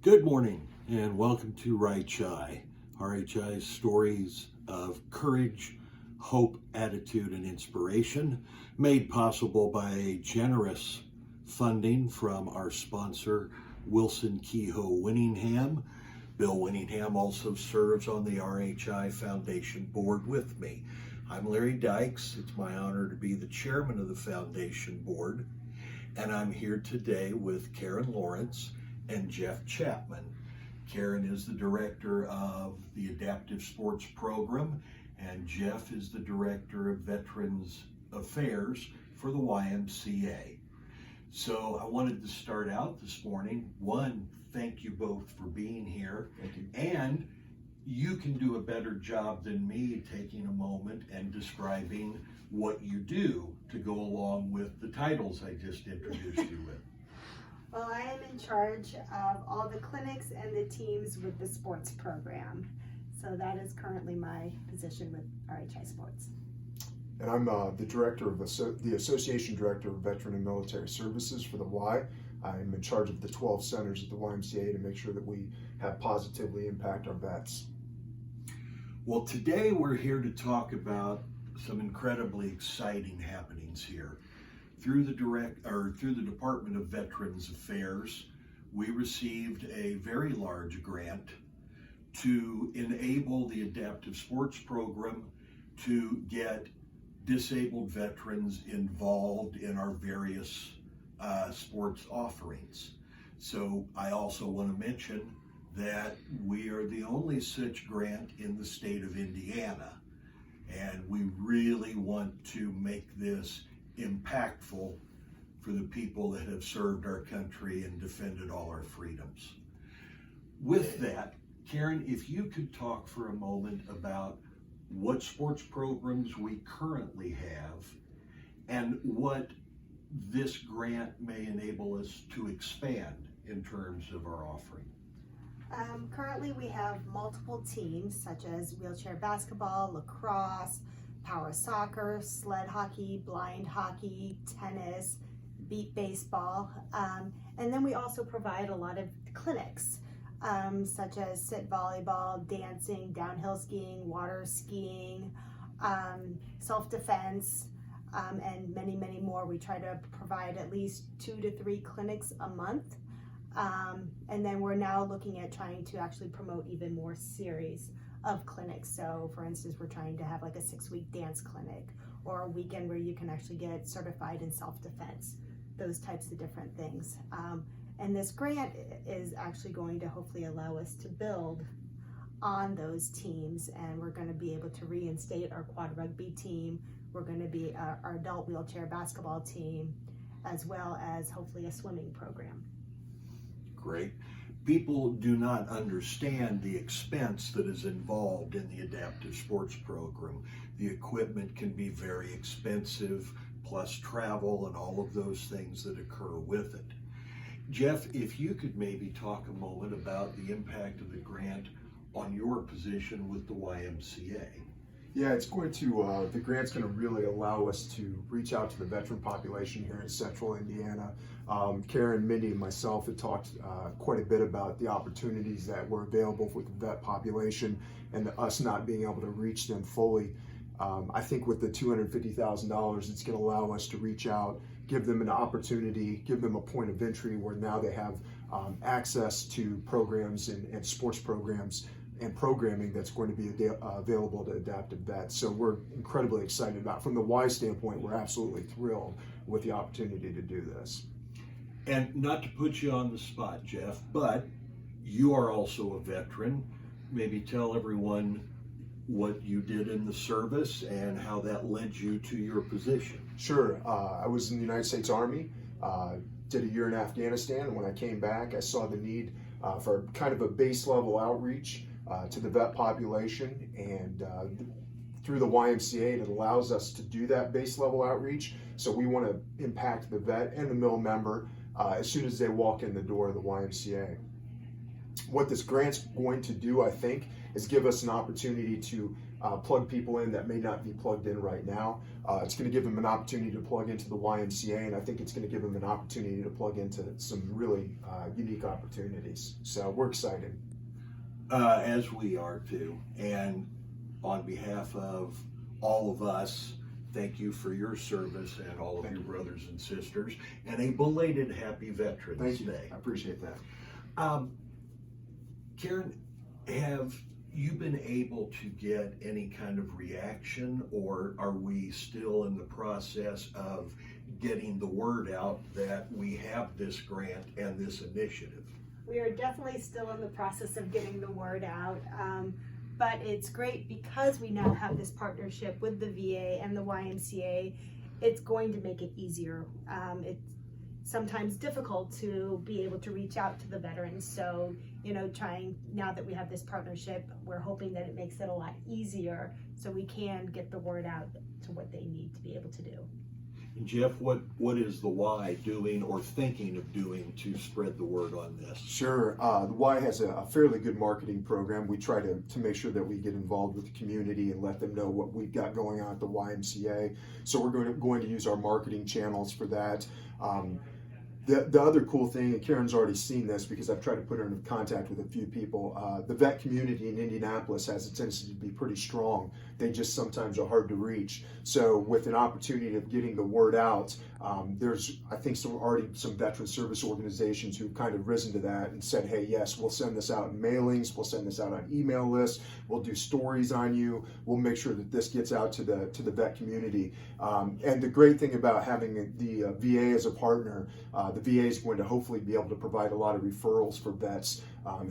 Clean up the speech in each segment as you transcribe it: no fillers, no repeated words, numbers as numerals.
Good morning and welcome to RHI. RHI's stories of courage, hope, attitude, and inspiration, made possible by generous funding from our sponsor, Wilson Kehoe Winningham. Bill Winningham also serves on the RHI Foundation board with me. I'm Larry Dykes. It's my honor to be the chairman of the foundation board, and I'm here today with Karen Lawrence and Jeff Chapman. Karen is the director of the Adaptive Sports Program, and Jeff is the director of Veterans Affairs for the YMCA. So I wanted to start out this morning. One, thank you both for being here. Thank you. And you can do a better job than me taking a moment and describing what you do to go along with the titles I just introduced you with. Well, I am in charge of all the clinics and the teams with the sports program. So that is currently my position with RHI Sports. And I'm the director of the Association Director of Veteran and Military Services for the Y. I'm in charge of the 12 centers at the YMCA to make sure that we have positively impact our vets. Well, today we're here to talk about some incredibly exciting happenings here. Through the Department of Veterans Affairs, we received a very large grant to enable the Adaptive Sports Program to get disabled veterans involved in our various sports offerings. So I also want to mention that we are the only such grant in the state of Indiana, and we really want to make this impactful for the people that have served our country and defended all our freedoms. With that, Karen, if you could talk for a moment about what sports programs we currently have and what this grant may enable us to expand in terms of our offering. Currently we have multiple teams such as wheelchair basketball, lacrosse, power soccer, sled hockey, blind hockey, tennis, beat baseball, and then we also provide a lot of clinics such as sit volleyball, dancing, downhill skiing, water skiing, self-defense, and many, many more. We try to provide at least 2 to 3 clinics a month, and then we're now looking at trying to actually promote even more series of clinics. So for instance, we're trying to have like a 6-week dance clinic or a weekend where you can actually get certified in self-defense, those types of different things. And this grant is actually going to hopefully allow us to build on those teams, and we're going to be able to reinstate our quad rugby team. We're going to be our adult wheelchair basketball team, as well as hopefully a swimming program. Great. People do not understand the expense that is involved in the Adaptive Sports Program. The equipment can be very expensive, plus travel and all of those things that occur with it. Jeff, if you could maybe talk a moment about the impact of the grant on your position with the YMCA. Yeah, it's going to, the grant's going to really allow us to reach out to the veteran population here in central Indiana. Karen, Mindy, and myself have talked quite a bit about the opportunities that were available with the vet population and us not being able to reach them fully. I think with the $250,000, it's going to allow us to reach out, give them an opportunity, give them a point of entry where now they have access to programs and sports programs and programming that's going to be available to adaptive vets. So we're incredibly excited about it. From the Y standpoint, we're absolutely thrilled with the opportunity to do this. And not to put you on the spot, Jeff, but you are also a veteran. Maybe tell everyone what you did in the service and how that led you to your position. Sure. I was in the United States Army, did a year in Afghanistan, and when I came back, I saw the need for kind of a base level outreach to the vet population, and through the YMCA, it allows us to do that base level outreach. So we want to impact the vet and the mill member as soon as they walk in the door of the YMCA. What this grant's going to do, I think, is give us an opportunity to plug people in that may not be plugged in right now. It's going to give them an opportunity to plug into the YMCA, and I think it's going to give them an opportunity to plug into some really unique opportunities. So we're excited. As we are too. And on behalf of all of us, thank you for your service and all of your brothers and sisters, and a belated Happy Veterans Thank you. Day. I appreciate that. Karen, have you been able to get any kind of reaction, or are we still in the process of getting the word out that we have this grant and this initiative? We are definitely still in the process of getting the word out, but it's great because we now have this partnership with the VA and the YMCA. It's going to make it easier. It's sometimes difficult to be able to reach out to the veterans, so now that we have this partnership, we're hoping that it makes it a lot easier so we can get the word out to what they need to be able to do. And Jeff, what is the Y doing or thinking of doing to spread the word on this? Sure. The Y has a fairly good marketing program. We try to make sure that we get involved with the community and let them know what we've got going on at the YMCA. So we're going to use our marketing channels for that. The other cool thing, and Karen's already seen this because I've tried to put her in contact with a few people, the vet community in Indianapolis has a tendency to be pretty strong. They just sometimes are hard to reach. So with an opportunity of getting the word out, there's, I think, some veteran service organizations who've kind of risen to that and said, hey, yes, we'll send this out in mailings, we'll send this out on email lists, we'll do stories on you, we'll make sure that this gets out to the vet community. And the great thing about having the VA as a partner, the VA is going to hopefully be able to provide a lot of referrals for vets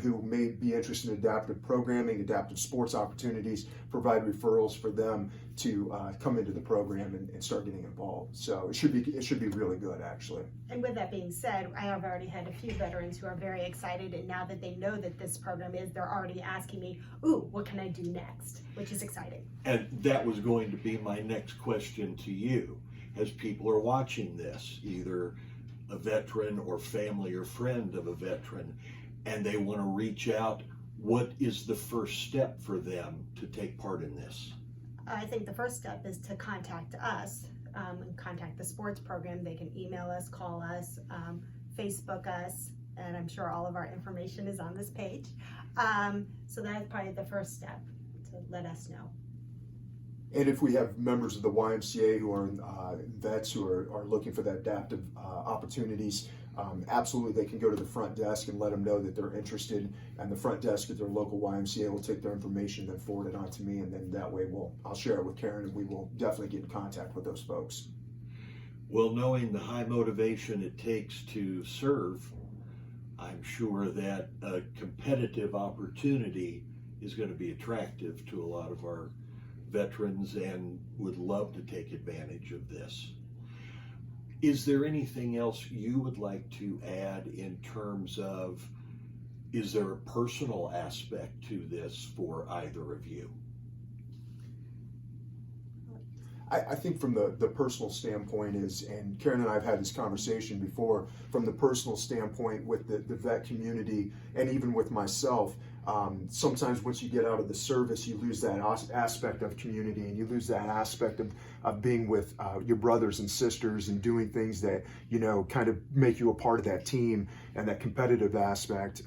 who may be interested in adaptive programming, adaptive sports opportunities, provide referrals for them to come into the program and start getting involved. So it should be really good, actually. And with that being said, I have already had a few veterans who are very excited, and now that they know that this program is, they're already asking me, ooh, what can I do next? Which is exciting. And that was going to be my next question to you. As people are watching this, either a veteran or family or friend of a veteran, and they want to reach out, what is the first step for them to take part in this? I think the first step is to contact us and contact the sports program. They can email us, call us, Facebook us, and I'm sure all of our information is on this page. So that's probably the first step, to let us know. And if we have members of the YMCA who are vets who are looking for that adaptive opportunities, absolutely they can go to the front desk and let them know that they're interested, and the front desk at their local YMCA will take their information and then forward it on to me, and then that way I'll share it with Karen, and we will definitely get in contact with those folks. Well, knowing the high motivation it takes to serve, I'm sure that a competitive opportunity is going to be attractive to a lot of our veterans and would love to take advantage of this. Is there anything else you would like to add in terms of, is there a personal aspect to this for either of you? I think from the personal standpoint is, and Karen and I have had this conversation before, from the personal standpoint with the vet community and even with myself, sometimes once you get out of the service, you lose that aspect of community, and you lose that aspect of being with your brothers and sisters and doing things that, kind of make you a part of that team, and that competitive aspect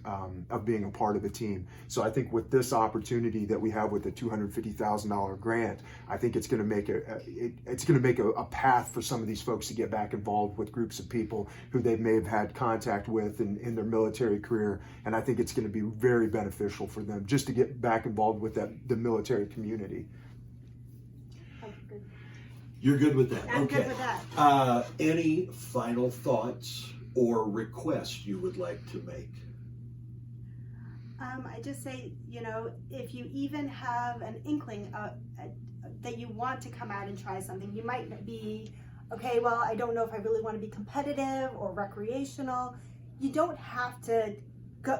of being a part of a team. So I think with this opportunity that we have with the $250,000 grant, I think it's going to make a path for some of these folks to get back involved with groups of people who they may have had contact with in their military career, and I think it's going to be very beneficial for them just to get back involved with the military community. You're good with that? I'm okay. good with that. Any final thoughts or requests you would like to make? I just say, if you even have an inkling that you want to come out and try something, you might be, okay, well, I don't know if I really want to be competitive or recreational. You don't have to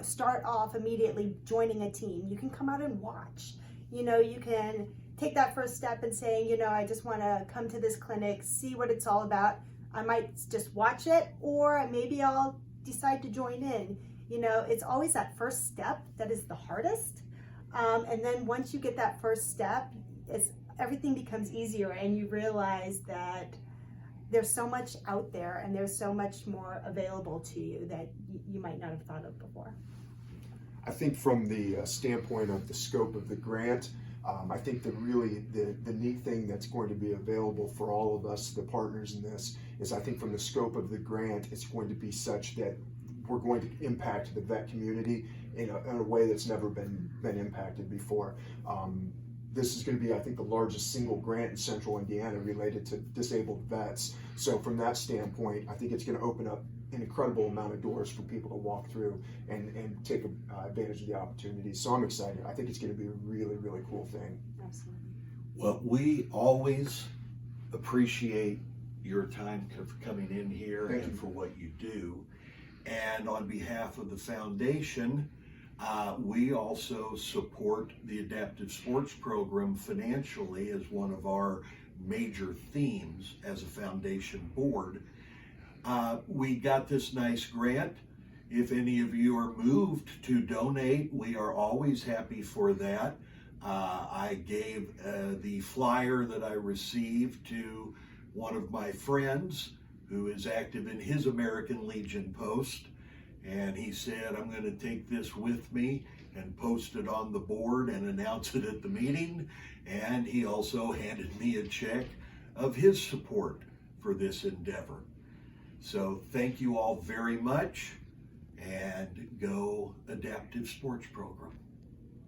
start off immediately joining a team. You can come out and watch. You can take that first step and saying, I just want to come to this clinic, see what it's all about. I might just watch it, or maybe I'll decide to join in. It's always that first step that is the hardest. And then once you get that first step, everything becomes easier, and you realize that there's so much out there and there's so much more available to you that you might not have thought of before. I think from the standpoint of the scope of the grant, I think that really the neat thing that's going to be available for all of us, the partners in this, is I think from the scope of the grant, it's going to be such that we're going to impact the vet community in a way that's never been impacted before. This is going to be, I think, the largest single grant in Central Indiana related to disabled vets. So from that standpoint, I think it's going to open up an incredible amount of doors for people to walk through and take advantage of the opportunities. So I'm excited. I think it's going to be a really, really cool thing. Absolutely. Well, we always appreciate your time coming in here Thank and you. for what you do. And on behalf of the foundation, we also support the Adaptive Sports Program financially as one of our major themes as a foundation board. We got this nice grant. If any of you are moved to donate, we are always happy for that. I gave the flyer that I received to one of my friends who is active in his American Legion post, and he said, I'm going to take this with me and post it on the board and announce it at the meeting. And he also handed me a check of his support for this endeavor. So thank you all very much, and go Adaptive Sports Program.